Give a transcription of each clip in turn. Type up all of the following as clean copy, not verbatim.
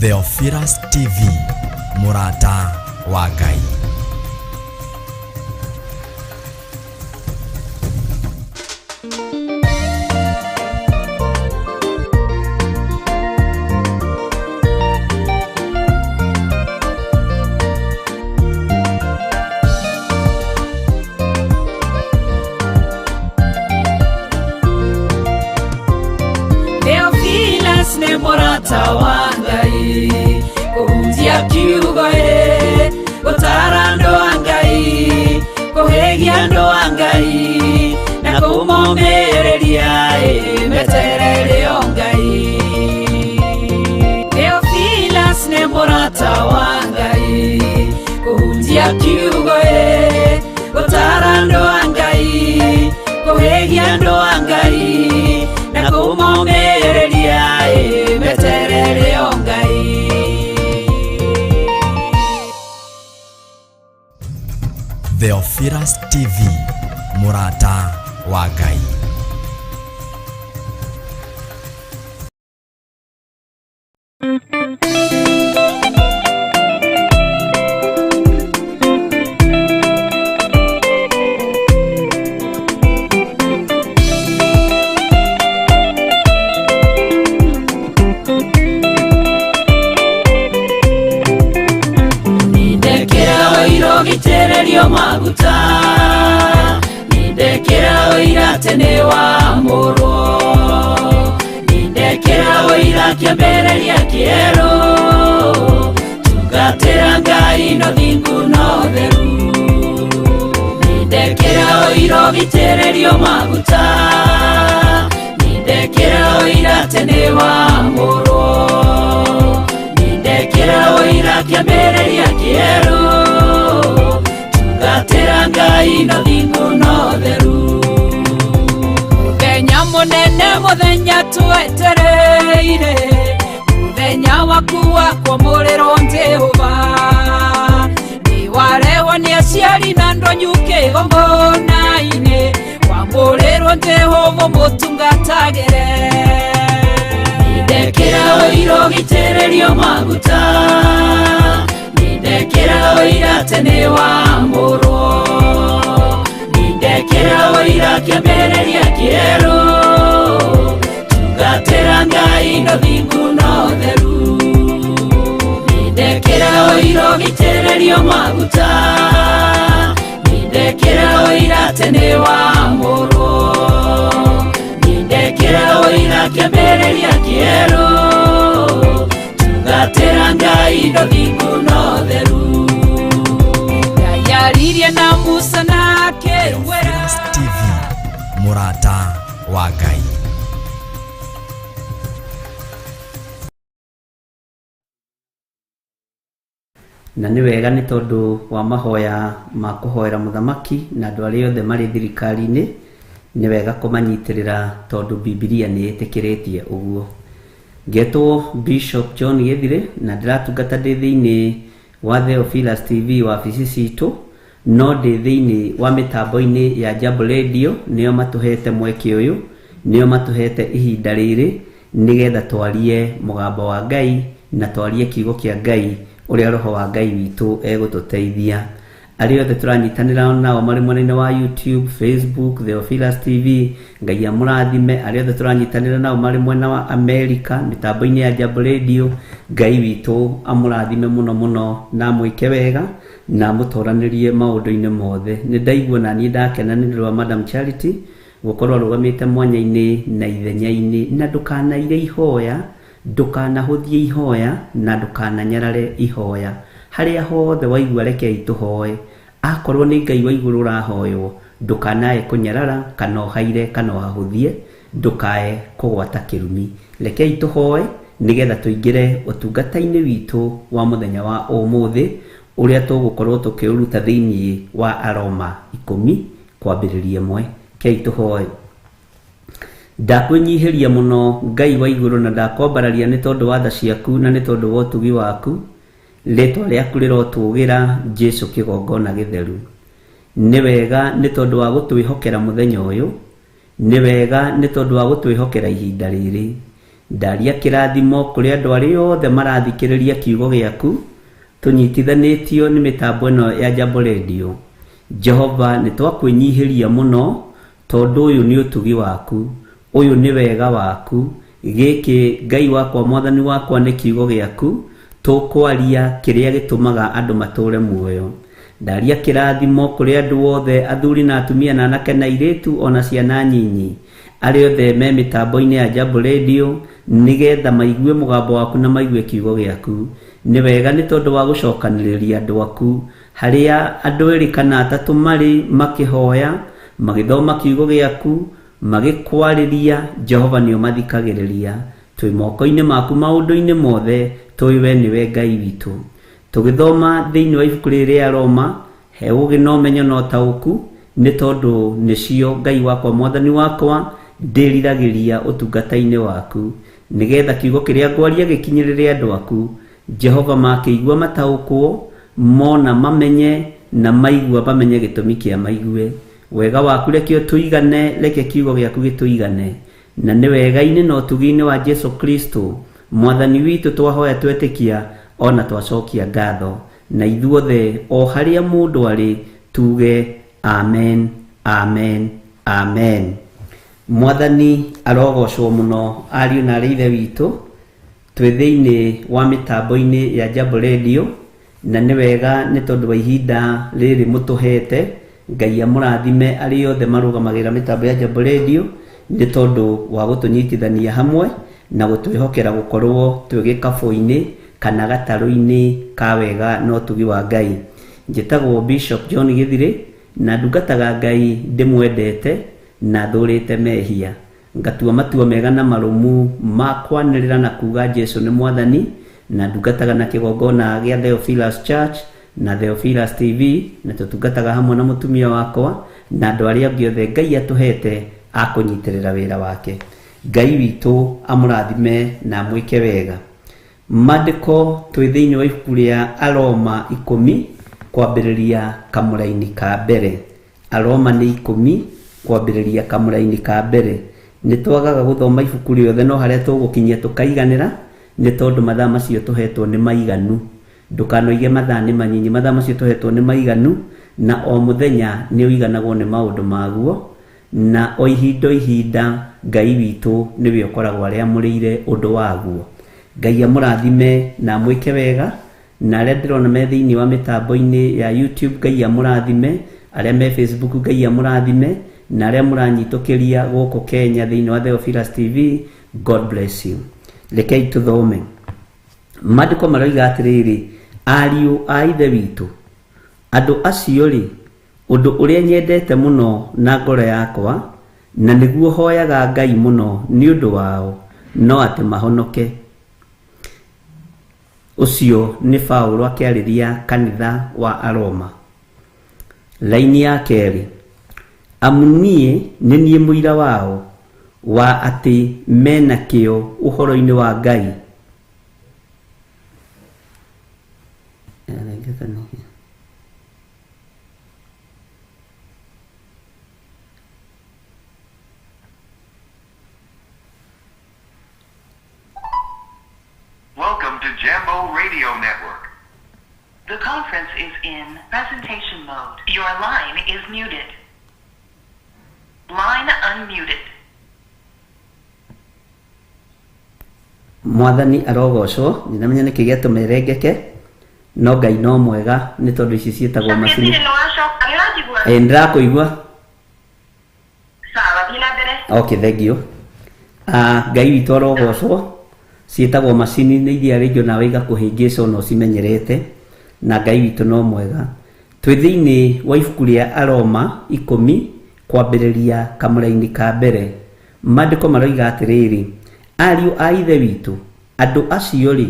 Theophilus TV, Murata wa Ngai. Theophilus ne Murata wa Ngai, kuhunjia kiugo gutara andũ a Ngai, kuhegia andũ a Ngai na kũmomĩrĩria meterere o Ngai. Theophilus ne Murata wa Ngai, kuhunjia kiugo gutara andũ a Ngai, kuhegia andũ a Ngai na kũmomĩrĩria meterere o Ngai. Theophilus TV, Murata wa Ngai. Gitererio maguta nindekera oira tene wa moro, nindekera oira kiambereria kiero, tugatera Ngai no thingu no theru. Nindekera oira gitererio maguta nindekera oira tene wa moro, nindekera oira kiambereria kiero, tugatera Ngai no thingu no theru. Muthenya munene muthenya twetereire, muthenya waku wa kwamũrĩrwo Jehova, nĩwarehwo nĩ aciari na ndonyu kĩgongona-inĩ, kwamũrĩrwo Jehova mũtungatagĩre. Nindekera ũira ũgitĩrĩrio maguta, nindekera oira tene wa moro, nindekera oira kiambereria kiero, tugatera Ngai no thingu no theru. Nindekera oira gitererio maguta, nindekera oira tene wa moro, nindekera oira kiambereria kiero, tugatera Ngai no thingu no theru. Yaririe na Musa na Keruera. TV, Murata wa Ngai. Na nĩ wega nĩ tondũ wa mahoya ma kũhoera mũthamaki na andũ arĩa othe marĩ thirikari-inĩ, nĩ wega kũmanyitĩrĩra tondũ Biblia nĩ ĩtĩkĩrĩtie ũguo. Ngetwo Bishop John Gĩthire na ndĩratungata ndĩ thĩinĩ wa Theophilus TV wabici citũ, no ndĩ thĩinĩ wa mĩtambo-inĩ ya Jambo Radio, nĩo matũhete mweke ũyũ, nĩo matũhete ihinda rĩrĩ nĩgetha twarie mũgambo wa Ngai na twarie kiugo kĩa Ngai ũrĩa Roho wa Ngai witũ egũtũteithia. Arĩa othe tũranyitanĩra nao marĩ mwena-inĩ wa YouTube, Facebook, Theophilus TV, Ngai amũrathime. Arĩa othe tũranyitanĩra nao marĩ mwena wa America, mĩtambo-inĩ ya Jambo Radio, Ngai witũ amũrathime mũno mũno na mwĩke wega na mũtoranĩrie maũndũ-inĩ mothe. Nĩ ndaigua na niĩ ndakena nĩ ũndũ wa Madam Charity gũkorwo arũgamĩte mwanya-inĩ na ithenya-inĩ, na ndũkanaire ihoya, ndũkanahũthie ihoya na ndũkananyarare ihoya. Harĩa hothe waigua rekei tũhoe, akorwo nĩ Ngai wa igũrũ ũrahoywo, ndũkanae kũnyarara kana ũhaire kana ũhahũthie, ndũkae kũgwata kĩrumi. Rekei tũhoe nĩgetha tũingĩre ũtungata-inĩ witũ wa mũthenya wa ũmũthĩ ũrĩa tũgũkorwo tũkĩũruta thĩinĩ wa Aroma 10 kwambĩrĩria 1. Kei tũhoe. Ndakwĩnyihĩria mũno Ngai wa igũrũ na ndakwambararia nĩ tondũ wa tha ciaku na nĩ tondũ wa ũtugi waku, rĩtwa rĩaku rĩrotũgĩra Jesu kĩgongona gĩtheru. Nĩ wega nĩ tondũ wa gũtwĩhokera mũthenya ũyũ, nĩ wega nĩ tondũ wa gũtwĩhokera ihinda rĩrĩ, ndaria kĩrathimo kũrĩ andũ arĩa othe marathikĩrĩria kiugo gĩaku tunyitithanĩtio nĩ mĩtambo ĩno ya Jambo Radio. Jehova, nĩtwakwĩnyihĩria mũno tondũ ũyũ nĩ ũtugi waku, ũyũ nĩ wega waku. Gĩkĩ Ngai wakwa, Mwathani wakwa, nĩ kiugo gĩaku, tũkwaria kĩrĩa gĩtũmaga andũ matũre muoyo. Ndaria kĩrathimo kũrĩ andũ othe, athuri na atumia na anake na airĩtu ona ciana nyinyi, arĩa othe me mĩtambo-inĩ ya Jambo Radio, nĩgetha maigue mũgambo waku na maigue kiugo gĩaku. Nĩ wega nĩ tondũ wa gũcokanĩrĩria andũ aku harĩa andũ erĩ kana atatũ marĩ makĩhoya, magĩthoma kiugo gĩaku, magĩkwarĩria. Jehova nĩ ũmathikagĩrĩria. Twĩ moko-inĩ maku maũndũ-inĩ mothe, tũĩ we nĩwe Ngai witũ. Tũgĩthoma thĩinĩ wa ibuku rĩrĩ rĩa Roma, he ũgĩ na ũmenyo na ũtaũku, nĩ tondũ nĩcio Ngai wakwa, Mwathani wakwa, ndĩriragĩria ũtungata-inĩ waku, nĩgetha kiugo kĩrĩa ngwaria gĩkinyĩrĩre andũ aku. Jehova, makĩigua mataũkwo, mona mamenye, na maigua bamenye gĩtũmi kĩa maigue. Wega waku reke ũtũigane, reke kiugo gĩaku gĩtũigane, na nĩ wega-inĩ na ũtugi-inĩ wa Jesu Kristo Mwathani witũ twahoya twetĩkia, ona twacokia ngatho. Na ithuothe o harĩa mũndũ arĩ tuge amen, amen, amen. Mwathani arogocwo mũno, ariũ na aarĩ a Ithe witũ, twĩ thĩinĩ wa mĩtambo-inĩ ya Jambo Radio, na nĩ wega nĩ tondũ wa ihinda rĩrĩ mũtũhete. Ngai amũrathime arĩa othe marũgamagĩrĩra mĩtambo ya Jambo Radio, nĩ tondũ wa gũtũnyitithania hamwe na gũtwĩhokera gũkorwo twĩ gĩkabũ-inĩ kana gatarũ-inĩ ka wega na ũtugi wa Ngai. Njĩtagwo Bishop John Gĩthirĩ, na ndungataga Ngai ndĩmwendete na thũrĩte mehia, ngatua matua mega na marũmu ma kwanĩrĩra na kuga Jesu nĩ Mwathani, na ndungataga na kĩgongona gĩa Theophilus Church na Theophilus TV, na tũtungataga hamwe na mũtumia wakwa na andũ arĩa angĩ othe Ngai atũhete a kũnyitĩrĩra wĩra wake. Ngai witũ amũrathime na mwĩke wega. Maandĩko twĩ thĩinĩ wa ibuku rĩa Aroma 10 kwambĩrĩria kamũra-inĩ ka mbere. Aroma nĩ 10 kwambĩrĩria kamũra-inĩ ka mbere. Nĩtwagaga gũthoma ibuku rĩothe, no harĩa tũgũkinyia tũkaiganĩra, nĩ tondũ mathaa macio tũhetwo nĩ maiganu. Ndũkanoige mathaa nĩ manyinyi, mathaa macio tũhetwo nĩ maiganu, na o mũthenya nĩ ũiganagwo nĩ maũndũ maguo, na o ihinda Ngai witũ nĩwe ũkoragwo arĩa amũrĩire ũndũ waguo. Ngai amũrathime na mwĩke wega, na arĩa ndĩrona me thĩinĩ wa mĩtambo-inĩ ya YouTube, Ngai amũrathime. Arĩa me Facebook, Ngai amũrathime. Na arĩa mũranyitũkĩria gũkũ Kenya thĩinĩ wa Theophilus TV, God bless you. Rekei tũthome. Maandĩko maroiga atĩrĩrĩ, ariũ a Ithe witũ, andũ acio rĩ, ũndũ ũrĩa nyendete mũno na ngoro yakwa, na nĩguo hoyaga Ngai mũno nĩ ũndũ wao, no atĩ mahonoke. Ũcio nĩ Paulo akĩarĩria kanitha wa Aroma. Laini ya kerĩ, amunie nĩ niĩ mũira wao wa atĩ mena kĩo ũhoro-inĩ wa Ngai. Welcome to Jambo Radio Network. The conference is in presentation mode. Your line is muted. Line unmuted. Mwathani arogocwo, ndinamenya nĩkĩ gĩatũmerengeke, no Ngai no mwega, nĩ tondũ ici ciĩtagwo macini. Ndĩrakũigua. Sawa, thiĩ na mbere. Okay, thank you. Ngai witũ arogocwo, ciĩtagwo macini nĩ iria rĩngĩ nawe igakũhĩngĩca no cimenyerete, na Ngai witũ no mwega. Twĩ thĩinĩ wa ibuku rĩa Aroma 10 kwambĩrĩria kamũra-inĩ ka mbere. Maandĩko maroiga atĩrĩrĩ, ariũ a Ithe witũ, andũ acio rĩ,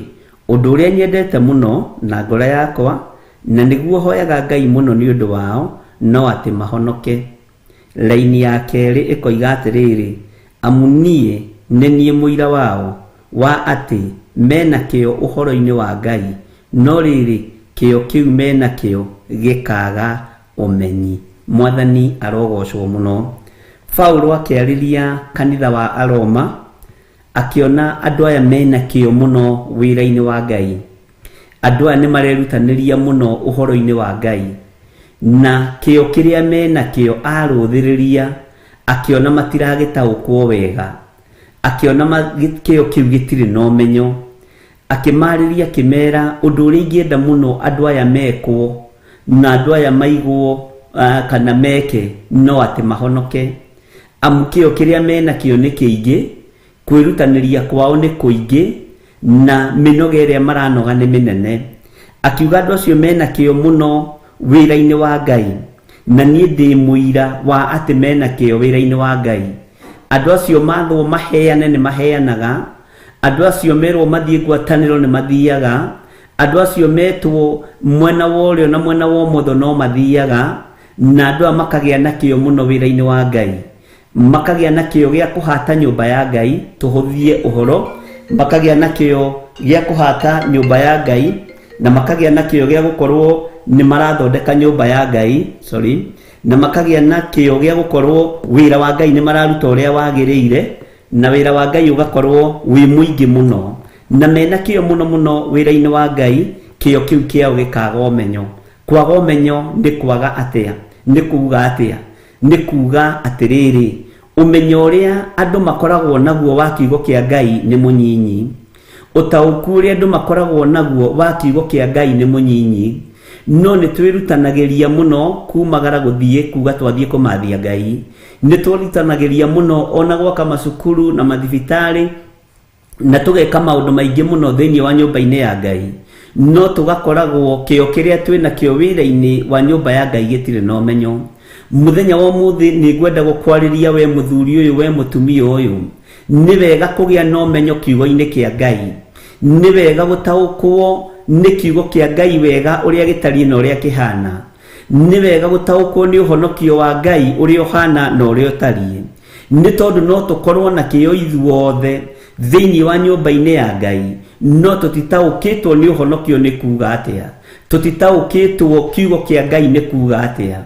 ũndũ ũrĩa nyendete mũno na ngoro yakwa, na nĩguo hoyaga Ngai mũno nĩ ũndũ wao, no atĩ mahonoke. Laini ya kerĩ ĩkoiga atĩrĩrĩ, amunie nĩ niĩ mũira wao wa atĩ mena kĩo ũhoro-inĩ wa Ngai, no rĩrĩ kĩo kĩu mena kĩo gĩkaga ũmenyi. Mwathani arogocwo mũno. Paulo akĩarĩria kanitha wa Aroma akiona andũ aya mena kĩo mũno wĩra-inĩ wa Ngai. Andũ aya nĩ marerutanĩria mũno ũhoro-inĩ wa Ngai, na kĩo kĩrĩa mena kĩo arũthĩrĩria, akiona matiragĩtaũkwo wega, akiona kĩo kĩu gĩtirĩ na ũmenyo, akĩmarĩria akĩmera ũndũ ũrĩa ingĩenda mũno andũ aya mekwo na andũ aya maigwo kana meke no atĩ mahonoke, amu kĩo kĩrĩa mena kĩo nĩ kĩingĩ, kwĩrutanĩria kwao nĩ kũingĩ, na mĩnoga ĩrĩa maranoga nĩ mĩnene. Akiuga andũ acio mena kĩo mũno wĩra-inĩ wa Ngai, na niĩ ndĩ mũira wa atĩ mena kĩo wĩra-inĩ wa Ngai. Andũ acio mathwo maheane nĩ maheanaga, andũ acio merwo mathiĩ ngwatanĩro nĩ mathiaga, andũ acio metwo mwena wa ũrĩo na mwena wa ũmotho no mathiaga, na andũ aya makagĩa na kĩo mũno wĩra-inĩ wa Ngai, makagĩa na kĩo gĩa kũhata nyũmba ya Ngai. Tũhũthie ũhoro, makagĩa na kĩo gĩa kũhata nyũmba ya Ngai, na makagĩa na kĩo gĩa gũkorwo nĩ marathondeka nyũmba ya Ngai, na makagĩa na kĩo gĩa gũkorwo wĩra wa Ngai nĩ mararuta ũrĩa wagĩrĩire, na wĩra wa Ngai ũgakorwo wĩ mũingĩ mũno, na mena kĩo mũno mũno wĩra-inĩ wa Ngai. Kĩo kĩu kĩao gĩkaga ũmenyo. Kwaga ũmenyo nĩ kwaga atĩa, nĩ kuuga atĩa? Nĩ kuuga atĩrĩrĩ, ũmenyo ũrĩa andũ makoragwo naguo wa kiugo kĩa Ngai nĩ mũnyinyi, ũtaũku ũrĩa andũ makoragwo naguo wa kiugo kĩa Ngai nĩ mũnyinyi, no nĩ twĩrutanagĩria mũno kumagara gũthiĩ kuga twathiĩ kũmathia Ngai. Nĩ twĩrutanagĩria mũno ona gwaka macukuru na mathibitarĩ, na tũgeka maũndũ maingĩ mũno thĩinĩ wa nyũmba-inĩ ya Ngai, no tũgakoragwo kĩo kĩrĩa twĩna kĩo wĩra-inĩ wa nyũmba ya Ngai gĩtirĩ na ũmenyo. Mũthenya wa ũmũthĩ nĩ ngwenda gũkwarĩria we mũthuri ũyũ, we mũtumia ũyũ, nĩ wega kũgĩa na ũmenyo kiugo-inĩ kĩa Ngai, nĩ wega gũtaũkwo nĩ kiugo kĩa Ngai wega ũrĩa gĩtariĩ na ũrĩa kĩhana, nĩ wega gũtaũkwo nĩ ũhonokio wa Ngai ũrĩa ũhana na ũrĩa ũtariĩ, nĩ tondũ no tũkorwo na kĩo ithuothe thĩinĩ wa nyũmba-inĩ ya Ngai, no tũtitaũkĩtwo nĩ ũhonokio nĩ kuuga atĩa, tũtitaũkĩtwo kiugo kĩa Ngai nĩ kuuga atĩa.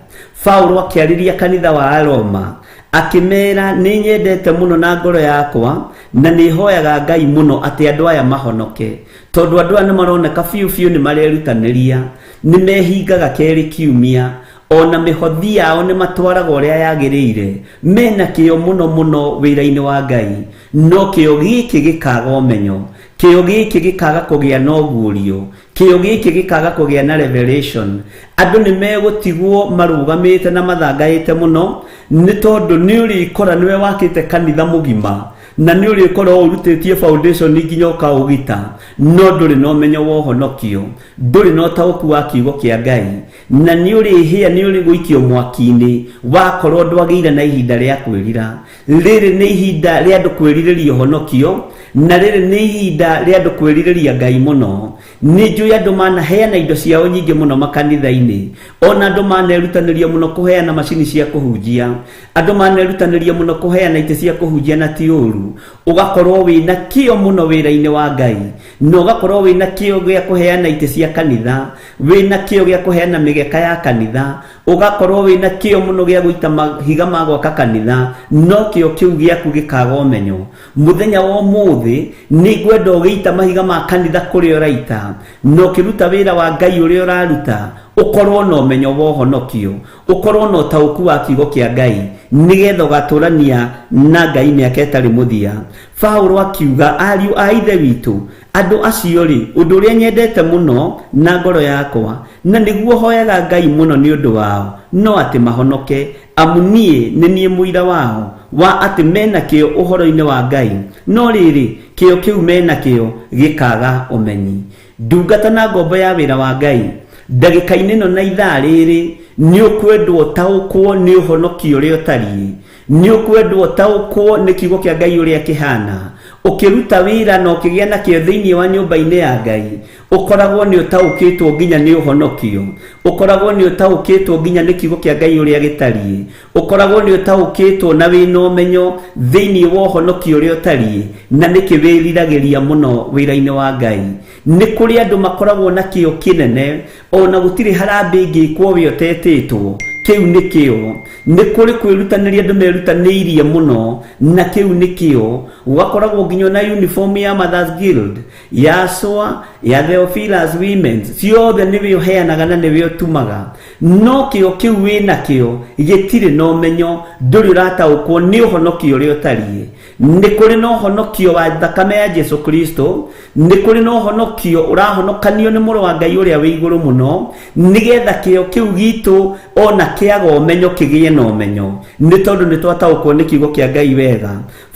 Paulo akĩarĩria kanitha wa Aroma akĩmera, nĩ nyendete mũno na ngoro yakwa na nĩ hoyaga Ngai mũno atĩ andũ aya mahonoke, tondũ andũ aya nĩ maroneka biũ biũ nĩ marerutanĩria, nĩ mehingaga kerĩ kiumia, ona mĩhothi yao nĩ matwaraga ũrĩa yagĩrĩire, mena kĩo mũno mũno wĩra-inĩ wa Ngai, no kĩo gĩkĩ gĩkaga ũmenyo, kĩo gĩkĩ gĩkaga kũgĩa na ũguũrio, kĩo gĩkĩ gĩkaga kũgĩa na revelation. Andũ nĩ megũtigwo marũgamĩte na mathangaĩte mũno, nĩ tondũ nĩ ũrĩkora nĩwe wakĩte kanitha mũgima, na nĩ ũrĩkora ũrutĩtie foundation nginya ũkaũgita, no ndũrĩ na ũmenyo wa ũhonokio, ndũrĩ na ũtaũku wa kiugo kĩa Ngai, na nĩ ũrĩhĩa, nĩ ũrĩgũikio mwaki-inĩ wakorwo ndwagĩire na ihinda rĩa kwĩrira. Rĩrĩ nĩ ihinda rĩa andũ kwĩrirĩria ũhonokio, na rĩrĩ nĩ ihinda rĩa andũ kwĩrirĩria Ngai mũno. Nĩ njũĩ andũ manaheana indo ciao nyingĩ mũno makanitha-inĩ, ona andũ manerutanĩria mũno kũheana macini cia kũhunjia, andũ manerutanĩria mũno kũheana itĩ cia kũhunjia, na ti ũru. Ũgakorwo wĩna kĩo mũno wĩra-inĩ wa Ngai, na ũgakorwo wĩna kĩo gĩa kũheana itĩ cia kanitha, wĩna kĩo gĩa kũheana mĩgeka ya kanitha, ũgakorwo wĩna kĩo mũno gĩa gũita mahiga ma gwaka kanitha, no kĩo kĩu gĩaku gĩkaga ũmenyo. Mũthenya wa ũmũthĩ nĩ ngwenda ũgĩita mahiga ma kanitha kũrĩa ũraita, no ũkĩruta wĩra wa Ngai ũrĩa ũraruta, ukorwo na ũmenyo wa ũhonokio, ukorwo na ũtaũku wa kiugo kĩa Ngai, nĩgetha ũgatũrania na Ngai mĩaka ĩtarĩ mũthia. Paulo akiuga, ariũ a ithe witũ, andũ acio rĩ, ũndũ ũrĩa nyendete mũno na ngoro yakwa, na nĩguo hoyaga Ngai mũno nĩ ũndũ wao, no atĩ mahonoke, amu niĩ nĩ niĩ mũira wao wa atĩ mena kĩo ũhoro-inĩ wa Ngai, no rĩrĩ kĩo kĩu mena kĩo gĩkaga ũmenyi. Ndungata na ngombo ya wĩra wa Ngai, ndagĩka-inĩ ĩno na ithaa rĩrĩ nĩ ũkwendwo ũtaũkwo nĩ ũhonokio ũrĩa ũtariĩ, nĩ ũkwendwo ũtaũkwo nĩ kiugo kĩa Ngai ũrĩa kĩhana, ũkĩruta wĩra na ũkĩgĩa na kĩo thĩinĩ wa nyũmba-inĩ ya Ngai, ũkoragwo nĩ ũtaũkĩtwo nginya nĩ ũhonokio, ũkoragwo nĩ ũtaũkĩtwo nginya nĩ kiugo kĩa Ngai ũrĩa gĩtariĩ, ũkoragwo nĩ ũtaũkĩtwo na wĩna ũmenyo thĩinĩ wa ũhonokio ũrĩa ũtariĩ, na nĩkĩ wĩriragĩria mũno wĩra-inĩ wa Ngai. Nĩ kũrĩ andũ makoragwo na kĩo kĩnene, ona gũtirĩ harambĩ ĩngĩkwo we ũtetĩtwo, kiu nikio ni kuri kwirutaniria andu merutaniirie muno na kiu nikio wakoragwo nginyo na uniform ya Mothers Guild ya SOA ya Theophilus Women ciothe nibio heanaga na nibio tumaga no kio kiu wina kio gitire no menyo nduri rataukwo ni uhonokio ri utarie ni kuri no honokio wa thakame ya Jesu Kristo ni kuri no honokio urahonokanio ni muru wa Ngai uria wi iguru muno nigetha kio kiu gitu ona kiaga umenyo kigie no menyo ni tondu ni twataukwo ni kiugo kia Ngai wega.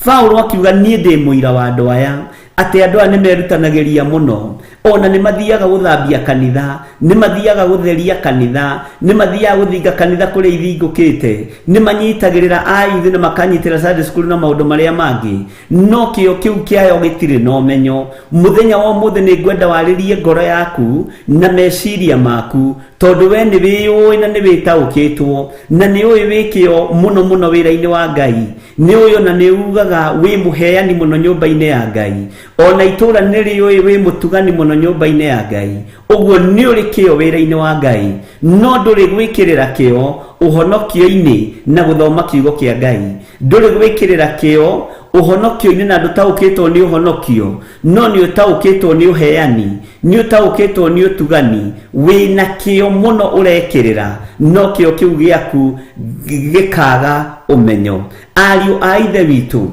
Paulo akiuga nie ndi muira wa andu aya ati andu ane merutanagiria muno ona ni mathiaga guthambia kanitha ni mathiaga gutheria kanitha ni mathiaga guthinga kanitha kuri ithingukite ni manyitagirira ayuthi na makanyitira Sunday school na maundu maria mangi no kio kiu kiayo gitire no menyo. Muthenya wa muthe ni ngwenda waririe ngoro yaku na meciria maku tondu we ni wiyui na ni witaukitwo na ni uyu wikio muno muno wira-ini wa Ngai ni uyu na ni ugaga wi muheani muno nyumba-ini ya Ngai ona itura niri uyu wi mutugani muno nyumba-ini ya Ngai uguo ni uri kio wira-ini wa Ngai no nduri gwikirira kio uhonokio-ini na guthoma kiugo kia Ngai nduri gwikirira kio uhonokio-ini na ndutaukitwo ni uhonokio no ni utaukitwo ni uheani ni utaukitwo ni utugani wina kio muno urekirira no kio kiu giaku gikaga umenyo. Ariu a ithe witu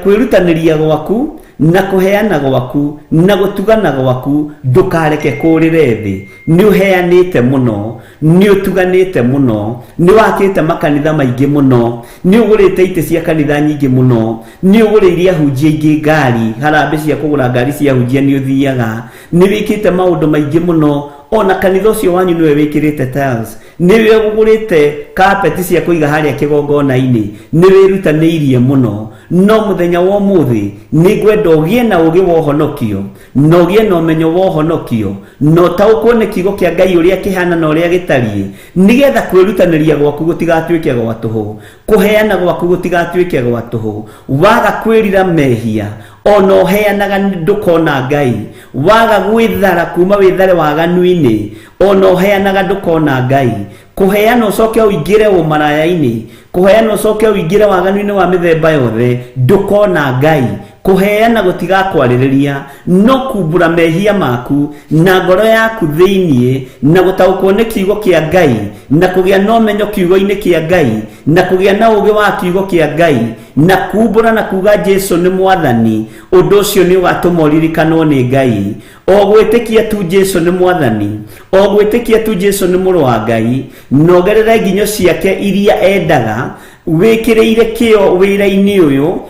kwirutaniria gwaku na kuheana gwaku na gutugana gwaku ndukareke kurire thi ni uheanite muno ni utuganite muno ni wakite makanitha maingi muno ni ugurite ite cia kanitha nyingi muno ni uguriria hunjia ingi ngari harambe cia kugura ngari cia hunjia ni uthiaga ni wikite maundu maingi muno ona kanitha ucio wanyu niwe wikirite tiles niwe ugurite carpet cia kuiga haria kigongona-ini niwe rutaniirie muno no muthenya wa muthi ni gwenda ugie na ugi wa uhonokio no ugie na umenyo wa uhonokio no taukwo ni kiugo kia Ngai uria kihana na uria gitarie nigetha kwirutaniria gwaku gutigatuike gwa tuhu kuheana gwaku gutigatuike gwa tuhu waga kwirira mehia ona uheanaga ndukona Ngai waga gwithara kuma withare waganu-ini ona uheanaga ndukona Ngai kuheana ucoke uingire umaraya-ini kuheana ucoke uingire waganu-ini wa mithemba yothe ndukona Ngai kuheana gutigakwariria no kumbura mehia maku na ngoro yaku thiinie na gutaukwo ni kiugo kia Ngai na kugia no menyo kiugo-ini kia Ngai na kugia na ugi wa kiugo kia Ngai na kumbura na kuga Jesu ni mwathani undu ucio ni ugatuma uririkanwo ni Ngai o gwitikia tu Jesu ni mwathani o gwitikia tu Jesu ni muru wa Ngai nogerere nginyo ciake iria endaga wikiriire kio wira-ini uyu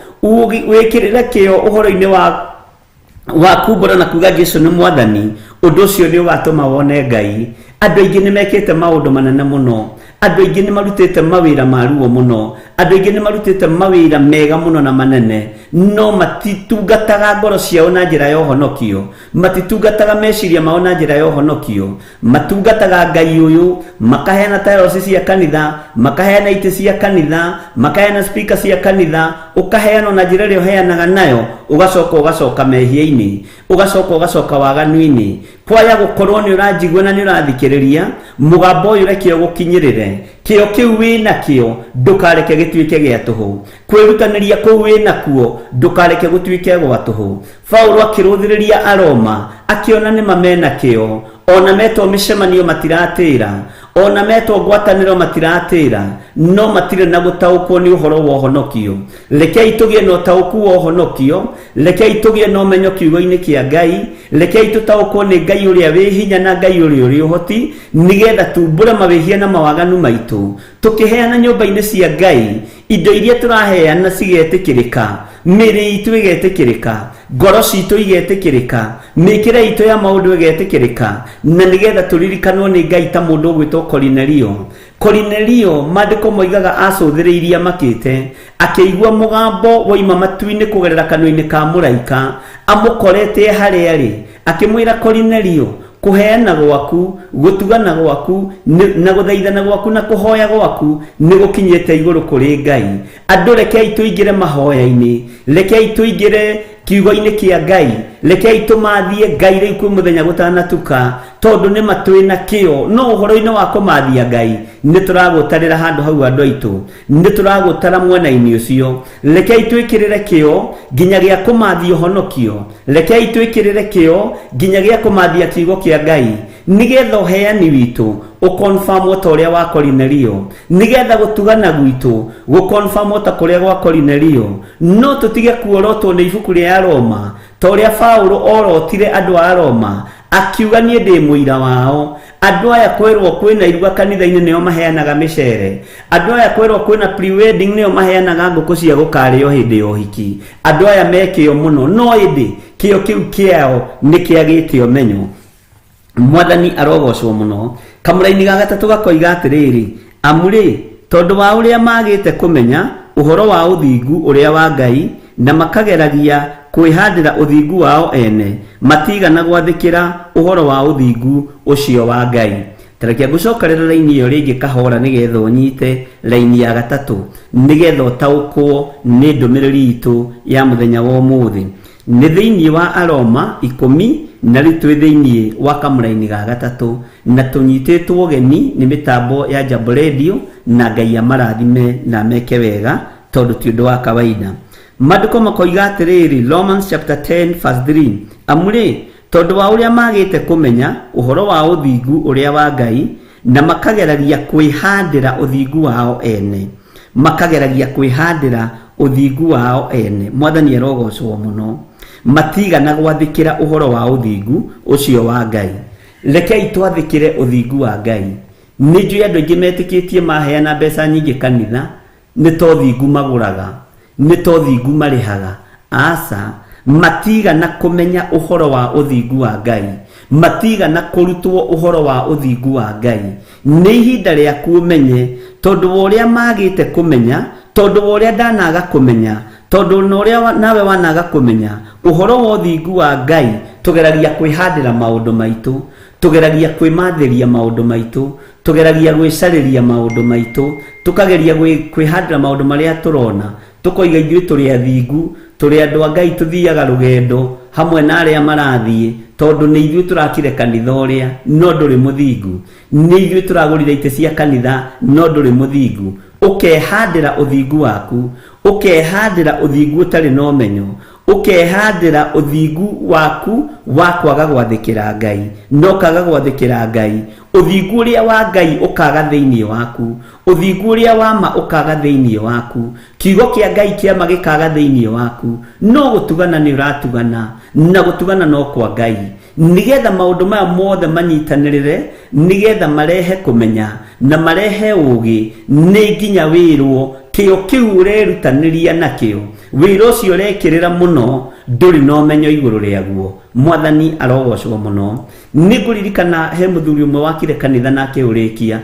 wikirire kio uhoro-ini wa kumbura na kuga Jesu ni mwathani undu ucio ni ugatuma wone Ngai. Andu aingi ni mekite maundu manene muno andu aingi ni marutite mawira maruo muno andu aingi ni marutite mawira mega muno na manene no matitungataga ngoro ciao na njira ya uhonokio matitungataga meciria mao na njira ya uhonokio matungataga Ngai uyu makaheana tiles cia kanitha makaheana ite cia kanitha makaheana speaker cia kanitha ukaheana na njira ria uheanaga nayo ugacoka mehia-ini ugacoka waganu-ini kwaya gukorwo ni uranjigua na ni urathikiriria mugambo uyu rekio gukinyirire kio kiu wina kio ndukareke gituike gia tuhu kwirutaniria kuu wina kuo ndukareke gutuike gwa tuhu. Paulo akiruthiriria Aroma akiona ni mamena kio ona metwo micemanio matiratira ona metwo ngwataniro matiratira no matire na gutaukwo ni uhoro wa uhonokio. Rekei tugie no tauku wa uhonokio rekei tugie no menyo kiugo-ini kia Ngai rekei tutaukwo ni Ngai uria wi hinya na Ngai uria uri uhoti nigetha tumbure mawihia na mawaganu maitu tukiheana nyumba-ini cia Ngai indo iria turaheana cigetikirika miri itu igetikirika ngoro citu igetikirika mikire itu ya maundu igetikirika na nigetha turirikanwo ni Ngai ta mundu gwitwo Kornelio mandiko moigaga acuthiriirie makite akigua mugambo woima matu-ini kugerera kanua-ini ka muraika amukorete haria ri akimwira Kornelio kuheana gwaku gutugana gwaku na guthaithana gwaku na kuhoya gwaku ni gukinyete iguru kuri Ngai. Andu rekei tuingire mahoya-ini rekei tuingire kiugo-inĩ kĩa Ngai. Rekei tũmathie Ngai rĩu kwĩ mũthenya gũtanatuka, tondũ nĩ matwĩ na kĩo. No ũhoro-inĩ wa kũmathia Ngai nĩ tũragũtarĩra handũ hau andũ aitũ, nĩ tũragũtara mwena-inĩ ũcio. Rekei twĩkĩrĩre kĩo nginya gĩa kũmathia ũhonokio. Rekei twĩkĩrĩre kĩo nginya gĩa kũmathia kiugo kĩa Ngai, nigetha ũheani witũ ũkonfirmwo ta ũrĩa wa Kornelio, nigetha gũtugana gwitũ gũkonfirmwo ta kũrĩa gwa Kornelio. No tũtige kuorotwo nĩ ibuku rĩa Roma ta ũrĩa Paulo orotire andũ a Roma akiuga niĩ ndĩ mũira wao. Andũ aya kwerwo kwĩna iruga kanitha-inĩ nĩo maheanaga mĩcere. Andũ aya kwerwo kwĩna pre-wedding nĩo maheanaga ngũkũ cia gũkarĩo hĩndĩ ya ũhiki. Andũ aya mekĩo mũno, no ĩndĩ kĩo kĩu kĩao nĩ kĩagĩte ũmenyo. Mwathani arogocwo mũno. Kamũra-inĩ ga gatatũ gakoiga atĩrĩrĩ, amũrĩ tondũ wa ũrĩa magĩte kũmenya ũhoro wa ũthingu ũrĩa wa Ngai na makageragia kwĩhandĩra ũthingu wao ene, matigana gwathĩkĩra ũhoro wa ũthingu ũcio wa Ngai. Tareke ngũcokerera raini ĩyo rĩngĩ kahora nĩgetha ũnyite raini ya gatatũ, nĩgetha ũtaũkwo nĩ ndũmĩrĩri itũ ya mũthenya wa ũmũthĩ. Nĩ thĩinĩ wa Aroma 10 na rĩu twĩ thĩinĩ wa kamũra-inĩ ga gatatũ, na tũnyitĩtwo ũgeni nĩ mĩtambo ya Jambo Radio, na Ngai amarathime na meke wega tondũ ti ũndũ wa kawaida. Maandĩko makoiga atĩrĩrĩ, Romans chapter 10 verse 3, amũrĩ tondũ wa ũrĩa magĩte kũmenya ũhoro wa ũthingu ũrĩa wa Ngai na makageragia kwĩhandĩra ũthingu wao ene, makageragia kwĩhandĩra ũthingu wao ene. Mwathani arogocwo mũno. Matigana gwathĩkĩra ũhoro wa ũthingu ũcio wa Ngai. Rekei twathĩkĩre ũthingu wa Ngai. Nĩ njũĩ andũ aingĩ metĩkĩtie maheana mbeca nyingĩ kanitha nĩ to ũthingu magũraga, nĩ to ũthingu marĩhaga. Aca, matigana kũmenya ũhoro wa ũthingu wa Ngai, matigana kũrutwo ũhoro wa ũthingu wa Ngai. Nĩ ihinda rĩaku ũmenye, tondũ wa ũrĩa magĩte kũmenya, tondũ wa ũrĩa ndanaga kũmenya, tondũ na ũrĩa nawe wanaga kũmenya ũhoro wa ũthingu wa Ngai, tũgeragia kwĩhandĩra maũndũ maitũ, tũgeragia kwĩmathĩria maũndũ maitũ, tũgeragia gwĩcarĩria maũndũ maitũ, tũkageria kwĩhandĩra maũndũ marĩa tũrona, tũkoiga ithuĩ tũrĩ athingu, tũrĩ andũ a Ngai, tũthiaga rũgendo hamwe na arĩa marathiĩ, tondũ nĩ ithuĩ tũrakire kanitha ũrĩa no ndũrĩ mũthingu, nĩ ithuĩ tũragũrire itĩ cia kanitha no ndũrĩ mũthingu. Ũkehandĩra ũthingu waku, ũkehandĩra ũthingu ũtarĩ na ũmenyo, ũkehandĩra ũthingu waku wa kwaga gwathĩkĩra Ngai, no kaga gwathĩkĩra Ngai. Ũthingu ũrĩa wa Ngai ũkaga thĩinĩ waku, ũthingu ũrĩa wa ma ũkaga thĩinĩ waku, kiugo kĩa Ngai kĩama gĩkaga thĩinĩ waku. No gũtugana nĩ ũratugana, na gũtugana no kwa Ngai, nigetha maũndũ maya mothe manyitanĩrĩre, nigetha marehe kũmenya na marehe ũũgĩ. Nĩ nginya wĩrwo kĩo kĩu ũrerutanĩria nakĩo, wĩra ũcio ũrekĩrĩra mũno, ndũrĩ na ũmenyo igũrũ rĩaguo. Mwathani arogocwo mũno. Nĩ ngũririkana he mũthuri ũmwe wakire kanitha na akĩũrĩkia,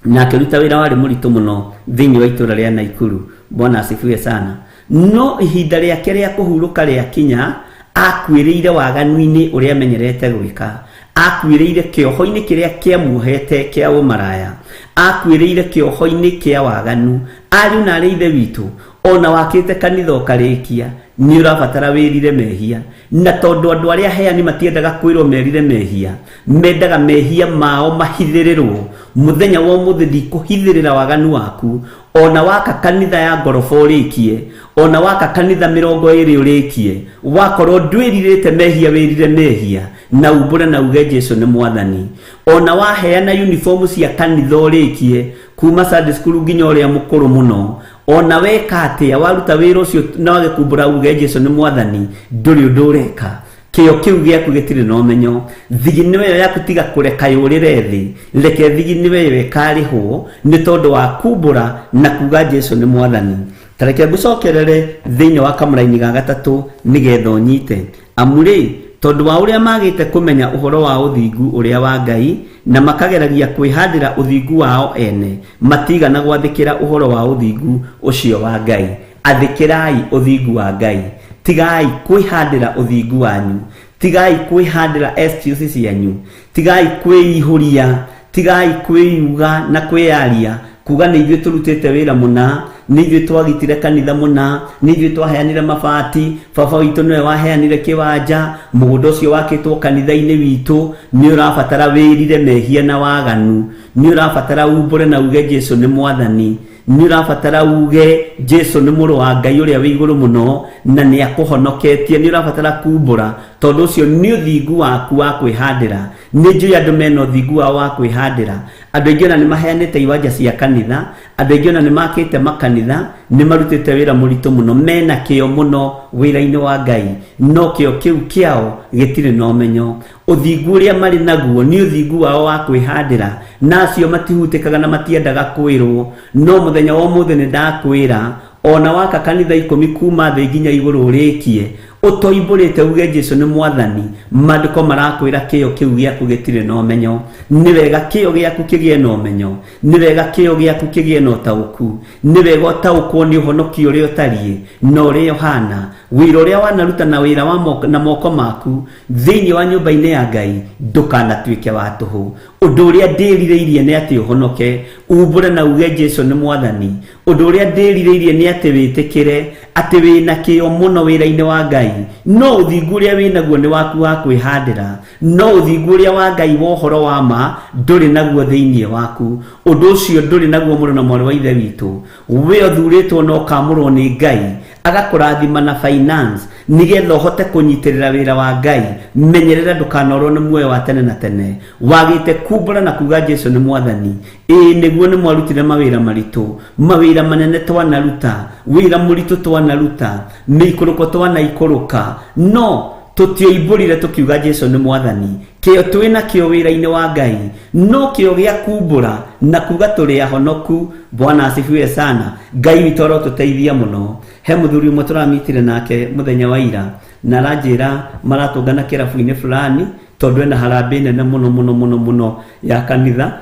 na akĩruta wĩra warĩ mũritũ mũno thĩinĩ wa itũũra rĩa Naikuru. Bwana asifiwe sana. No ihinda rĩake rĩa kũhurũka rĩakinya, akuĩrĩire waganu-inĩ ũrĩa amenyerete gwĩka, akuĩrĩire kĩoho-inĩ kĩrĩa kĩamuohete kĩa ũmaraya, akuĩrĩire kĩoho-inĩ kĩa waganu. Ariũ na aarĩ a Ithe witũ, ona wakĩte kanitha ũkarĩkia, nĩ ũrabatara wĩrire mehia, na tondũ andũ arĩa heani matiendaga kwĩrwo merire mehia, mendaga mehia mao mahithĩrĩrwo. Mũthenya wa ũmũthĩ ndikũhithĩrĩra waganu waku, ona waka kanitha ya ngoroba ũrĩkie, ona waka kanitha 20 ũrĩkie, wakorwo ndwĩrirĩte mehia wĩrire mehia, na umbũre na uge Jesũ nĩ Mwathani. Ona waheana uniform cia kanitha ũrĩkie, kuma Sunday school nginya ũrĩa mũkũrũ mũno, ona weka atĩa waruta wĩra ũcio na wagĩkumbũra uge Jesũ nĩ Mwathani, ndũrĩ ũndũ ũreka. Kĩo kĩu gĩaku gĩtirĩ na ũmenyo. Thigino ĩyo yaku tiga kũreka yũrĩre thĩ, reke thigino ĩyo ĩkarĩhwo nĩ tondũ wa kumbũra na kuga Jesũ nĩ Mwathani. Tareke ngũcokerere thĩinĩ wa kamũra-inĩ ga gatatũ nĩgetha ũnyite. Amũrĩ tondũ wa ũrĩa magĩte kũmenya ũhoro wa ũthingu ũrĩa wa Ngai na makageragia kwĩhandĩra ũthingu wao ene, matigana gwathĩkĩra ũhoro wa ũthingu ũcio wa Ngai. Athĩkĩrai ũthingu wa Ngai, tigai kwĩhandĩra ũthingu wanyu, tigai kwĩhandĩra excuse cianyu, tigai kwĩihũria, tigai kwĩyuga na kwĩyaria kuga nĩ ithuĩ tũrutĩte wĩra mũna, nithuĩ twagitire kanitha mũna, nithuĩ twaheanire mabati, baba witũ nĩwe waheanire kĩwanja, mũgũnda ũcio wakĩtwo kanitha-inĩ witũ. Nĩ ũrabatara wĩrire mehia na waganu, nĩ ũrabatara umbũre na uge Jesũ nĩ mwathani, nĩ ũrabatara uge Jesũ nĩ mũrũ wa Ngai ũrĩa wĩ igũrũ mũno na nĩ akũhonoketie. Nĩ ũrabatara kumbũra, tondũ ũcio nĩ ũthingu waku wa kwĩhandĩra. Nĩ njũĩ andũ mena ũthingu wao wa kwĩhandĩra. Andũ aingĩ ona nĩ maheanĩte iwanja cia kanitha, andũ aingĩ ona nĩ makĩte makanitha, nĩ marutĩte wĩra mũritũ mũno, mena kĩo mũno wĩra-inĩ wa Ngai, no kĩo kĩu kĩao gĩtirĩ na ũmenyo. Ũthingu ũrĩa marĩ naguo nĩ ũthingu wao wa kwĩhandĩra, na acio matihutĩkaga na matiendaga kwĩrwo. No mũthenya wa ũmũthĩ nĩ ndakwĩra, ona waka kanitha 10 kuma thĩ nginya igũrũ ũrĩkie, ũtoimbũrĩte uge Jesũ nĩ mwathani, maandĩko marakwĩra kĩo kĩu gĩaku gĩtirĩ na ũmenyo. Nĩ wega kĩo gĩaku kĩgĩe na ũmenyo, nĩ wega kĩo gĩaku kĩgĩe na ũtaũku, nĩ wega ũtaũkwo nĩ ũhonokio ũrĩa ũtariĩ na ũrĩa ũhana, wĩra ũrĩa wanaruta na wĩra na moko maku thĩinĩ wa nyũmba-inĩ ya Ngai ndũkanatuĩke wa tũhũ. Ũndũ ũrĩa ndĩrirĩirie nĩ atĩ ũhonoke, umbũre na uge Jesũ nĩ mwathani. Ũndũ ũrĩa ndĩrirĩirie nĩ atĩ wĩtĩkĩre atĩ wĩna kĩo mũno wĩra-inĩ wa Ngai, no ũthingu ũrĩa wĩnaguo nĩ waku wa kwĩhandĩra, no ũthingu ũrĩa wa Ngai wa ũhoro wa ma ndũrĩ naguo thĩinĩ waku. Ũndũ ũcio ndũrĩ naguo mũrũ na mwarĩ wa ithe witũ. We ũthurĩtwo na ũkamũrwo nĩ Ngai agakũrathima na finance nigetha ũhote kũnyitĩrĩra wĩra wa Ngai. Menyerera ndũkanorwo nĩ muoyo wa tene na tene. Wagĩte kumbũra na kuga Jesũ nĩ mwathani, nĩguo nĩ mwarutire mawĩra maritũ, mawĩra manene twanaruta, wĩra mũritũ twanaruta, mĩikũrũko twanaikũrũka, no tũtioimbũrire tũkiuga Jesũ nĩ mwathani. Kĩo twĩna kĩo wĩra-inĩ wa Ngai no kĩo gĩa kumbũra na kuga tũrĩ ahonoku. Bwana asifiwe sana. Ngai witũ arotũteithia mũno. He mũthuri ũmwe tũramitire nake mũthenya wa ira, na aranjĩra maratũngana kĩrabu-inĩ fulani tondũ ena harambĩ nene mũno ya kanitha,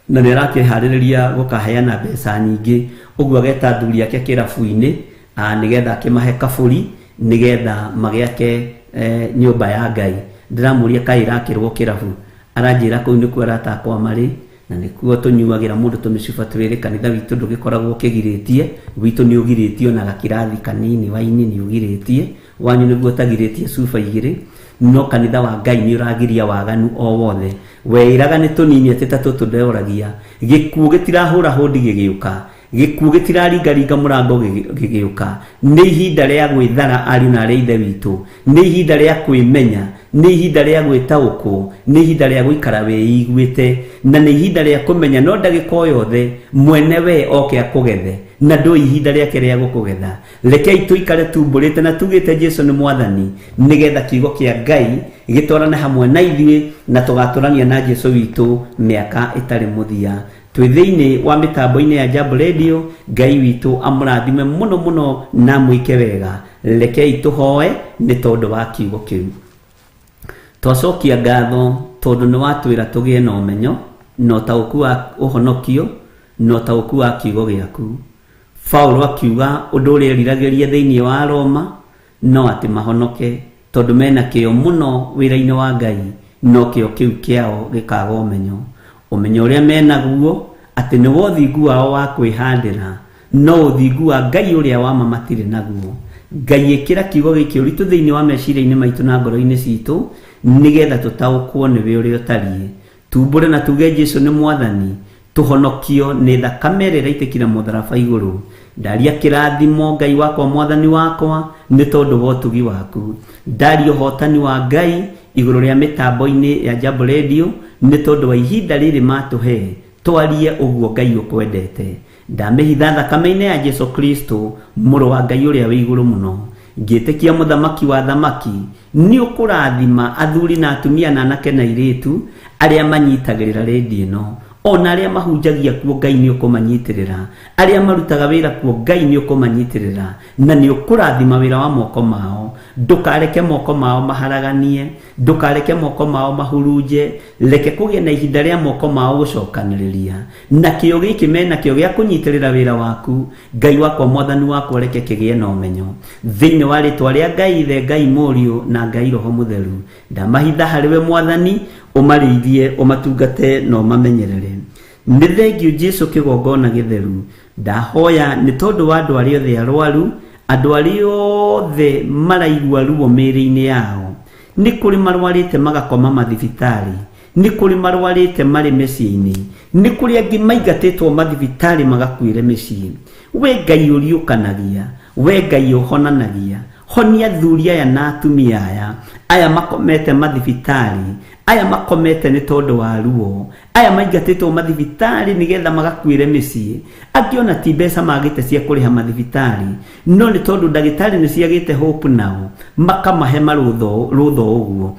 na nĩ arakĩharĩrĩria gũkaheana mbeca nyingĩ. Ũguo ageta athuri ake kĩrabu-inĩ nĩgetha akĩmahe kabũri nĩgetha magĩake nyũmba ya Ngai. Ndiramũria kaĩ irakĩrwo kĩrabu, aranjĩra kũu nĩkuo arata akwa marĩ, na nĩkuo tũnyuagĩra mũndũ tũmĩcuba twĩrĩ. Kanitha witũ ndũgĩkoragwo ũkĩgirĩtie, witũ nĩ ũgirĩtio na gakirathi kanini waini nĩ ũgirĩtie, wanyu nĩguo ũtagirĩtie cuba 2, no kanitha wa Ngai nĩ ũragiria waganu o wothe. Weĩraga nĩ tũnini atĩ ta tũtũ ndeoragia, gĩkuũ gĩtirahũra hũndi gĩgĩũka, gĩkuũ gĩtiraringaringa mũrango gĩgĩũka. Nĩ ihinda rĩa gwĩthara ariũ na arĩa ithe witũ, nĩ ihinda rĩa kwĩmenya, nĩ ihinda rĩa gwĩtaũkwo, nĩ ihinda rĩa gũikara wĩiguĩte, na nĩ ihinda rĩa kũmenya no ndagĩka o yothe mwene we oke akũgethe, na ndũĩ ihinda rĩake rĩa gũkũgetha. Rekei tũikare tumbũrĩte na tugĩte Jesũ nĩ mwathani, nĩgetha kiugo kĩa Ngai gĩtwarane hamwe na ithuĩ na tũgatũrania na Jesũ witũ mĩaka ĩtarĩ mũthia. Twĩ thĩinĩ wa mĩtambo-inĩ ya Jambo Radio. Ngai witũ amũrathime mũno na mwĩke wega. Rekei tũhoe nĩ tondũ wa kiugo kĩu. Twacokia ngatho tondũ nĩ watwĩra tũgĩe na ũmenyo na ũtaũku wa ũhonokio na ũtaũku wa kiugo gĩaku. Paulo akiuga ũndũ ũrĩa eriragĩria thĩinĩ wa Roma no atĩ mahonoke tondũ mena kĩo mũno wĩra-inĩ wa Ngai, no kĩo kĩu kĩao gĩkaga ũmenyo. Ũmenyo ũrĩa menaguo atĩ nĩ ũthingu wao wa kwĩhandĩra, no ũthingu wa Ngai ũrĩa wa ma matirĩ naguo. Ngai ĩkĩra kiugo gĩkĩ ũritũ thĩinĩ wa meciria-inĩ maitũ na ngoro-inĩ citũ nĩgetha tũtaũkwo nĩwe ũrĩa ũtariĩ. Tumbũre na tuge Jesũ nĩ mwathani, tũhonokio nĩ thakame ĩrĩa ĩraitĩkire mũtharaba igũrũ. Ndaria kĩrathimo Ngai wakwa mwathani wakwa nĩ tondũ wa ũtugi waku. Ndaria ũhotani wa Ngai igũrũ rĩa mĩtambo-inĩ ya Jambo Radio nĩ tondũ wa ihinda rĩrĩ matũhe twarie ũguo Ngai ũkwendete. Ndamĩhitha thakame-inĩ ya Jesũ Kristo mũrũ wa Ngai ũrĩa wĩ igũrũ mũno. Ngĩtĩkia mũthamaki wa thamaki nĩ ũkũrathima athuri na atumia na anake na airĩtu arĩa manyitagĩrĩra redio ĩno, ona arĩa mahunjagia kuo Ngai nĩ ũkũmanyitĩrĩra, arĩa marutaga wĩra kuo Ngai nĩ ũkũmanyitĩrĩra, na nĩ ũkũrathima wĩra wa moko mao. Ndũkareke moko mao maharaganie, ndũkareke moko mao mahurunje. Reke kũgĩe na ihinda rĩa moko mao gũcokanĩrĩria, na kĩo gĩkĩ mena kĩo gĩa kũnyitĩrĩra wĩra waku. Ngai wakwa mwathani wakwa reke kĩgĩe na ũmenyo thĩinĩ wa rĩtwa rĩa Ngai Ithe, Ngai Mũriũ na Ngai Roho Mũtheru. Ndamahitha harĩwe mwathani, ũmarĩithie, ũmatungate na ũmamenyerere. Nĩ thengiũ Jesũ kĩgongona gĩtheru, ndahoya nĩ tondũ wa andũ arĩa othe arwaru, andũ arĩa othe maraigua ruo mĩĩrĩ-inĩ yao, nĩ kũrĩ marwarĩte magakoma mathibitarĩ, nĩ kũrĩ marwarĩte marĩ mĩciĩ-inĩ, nĩ kũrĩ angĩ maingatĩtwo mathibitarĩ magakuĩre mĩciĩ. We Ngai ũriũkanagia, we Ngai ũhonanagia, honia athuri aya na atumia aya makomete mathibitarĩ, aya makomete nĩ tondũ wa ruo, aya maingatĩtwo mathibitarĩ nĩgetha magakuĩre mĩciĩ. Angĩ ona ti mbeca magĩte cia kũrĩha mathibitarĩ, no nĩ tondũ ndagĩtarĩ nĩ ciagĩte hope nao, makamahe marũtho ũguo.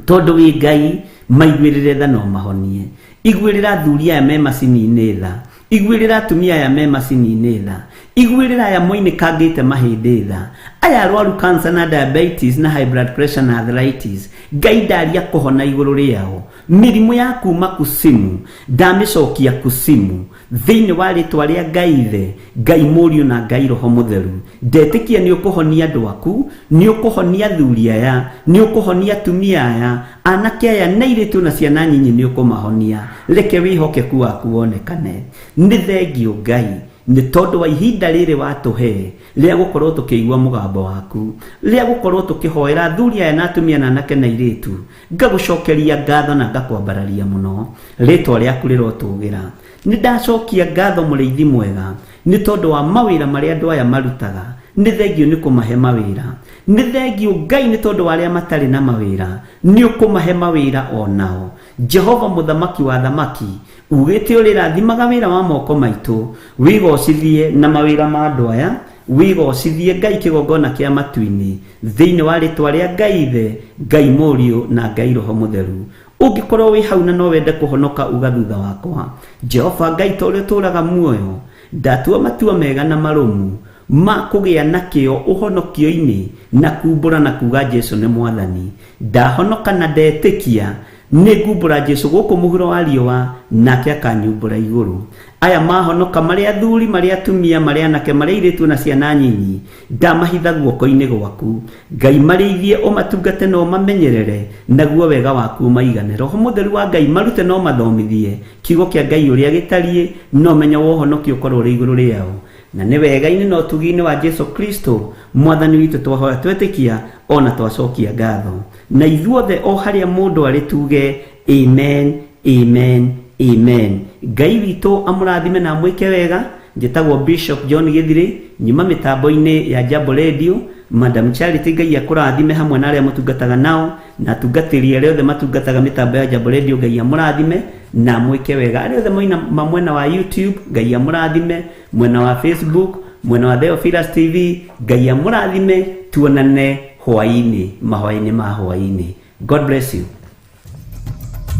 Tondũ wĩ Ngai, maiguĩrĩre tha no mahonie. Iguĩrĩra athuri aya me macini-inĩ tha, iguĩrĩra atumia aya me macini-inĩ tha, iguĩrĩra aya moinĩkangĩte mahĩndĩ tha, aya arwaru cancer na diabetes na high blood pressure na arthritis. Ngai ndaria kũhona igũrũ rĩao. Mĩrimũ ya kuma kusimu ndamĩcokia kusimu thĩinĩ wa rĩtwa rĩa Ngai Ithe, Ngai Mũriũ na Ngai Roho Mũtheru. Ndetĩkia nĩ ũkũhonia andũ aku, nĩ ũkũhonia athuri aya, nĩ ũkũhonia atumia aya, anake aya na airĩtu na ciana nyinyi nĩ ũkũmahonia. Reke wĩhokeku waku wonekane. Nĩ thengio Ngai nĩ tondũ wa ihinda rĩrĩ watũhe rĩa gũkorwo tũkĩigua mũgambo waku, rĩa gũkorwo tũkĩhoera athuri aya na atumia na anake na airĩtu. Ngagũcokeria ngatho na ngakwambararia mũno, rĩtwa rĩaku rĩrotũgĩra. Nĩ ndacokia ngatho mũrĩithi mwega nĩ tondũ wa mawĩra marĩa andũ aya marutaga. Nĩ thengio nĩ kũmahe mawĩra, nĩ thengio Ngai nĩ tondũ wa arĩa matarĩ na mawĩra, nĩ ũkũmahe mawĩra onao. Jehova mũthamaki wa thamaki, ugĩte ũrĩrathimaga wĩra wa moko maitũ, wĩgocithie na mawĩra ma andũ aya, wĩgocithie Ngai kĩgongona kĩa matu-inĩ thĩinĩ wa rĩtwa rĩa Ngai Ithe, Ngai Mũriũ na Ngai Roho Mũtheru. Ũngĩkorwo wĩ hau na no wende kũhonoka uga thutha wakwa, Jehova Ngai ta ũrĩa ũtũũraga muoyo, ndatua matua mega na marũmu ma kũgĩa na kĩo ũhonokio-inĩ na kumbũra na kuga Jesu nĩ Mwathani. Ndahonoka na ndetĩkia nĩ ngumbũra Jesu gũkũ mũhuro wa riũa, nake akanyumbũra igũrũ. Aya mahonoka marĩ athuri, marĩ atumia, marĩ anake, marĩ airĩtu na ciana nyinyi, ndamahitha guoko-inĩ gwaku. Ngai marĩithie, ũmatungate na ũmamenyerere, naguo wega waku maigane. Roho Mũtheru wa Ngai marute no mathomithie kiugo kĩa Ngai ũrĩa gĩtariĩ, no menyo wa ũhonokio ũkorwo ũrĩ igũrũ rĩao. Na nĩ wega-inĩ na ũtugi-inĩ wa Jesu Kristo Mwathani witũ twahoya twetĩkia ona twacokia ngatho. Na ithuothe o harĩa mũndũ arĩ tuge amen, amen, amen. Ngai witũ amũrathime na mwĩke wega. Njĩtagwo Bishop John Gĩthirĩ, nyuma mĩtambo-inĩ ya Jambo Radio. Madam Charity Ngai akũrathime hamwe na arĩa mũtungataga nao, na atungatĩri arĩa othe matungataga mĩtambo ya Jambo Radio. Ngai amũrathime na mwĩke wega. Arĩa othe moina mwena wa YouTube, Ngai amũrathime. Mwena wa Facebook, mwena wa Theophilus TV, Ngai amũrathime. Tuonane hwaĩ-inĩ, mahoya-inĩ ma hwaĩ-inĩ. God bless you.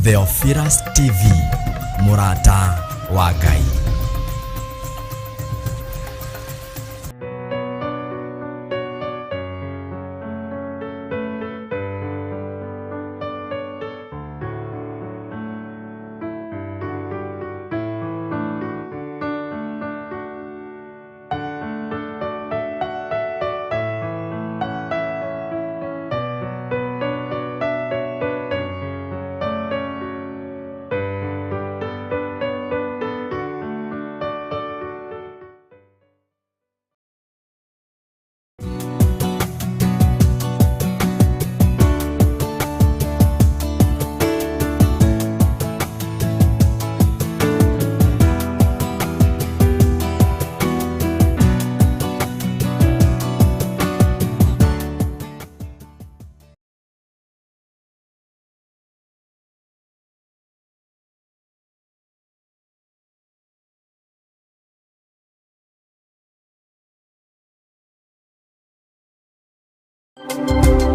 Theophilus TV, mũrata wa Ngai.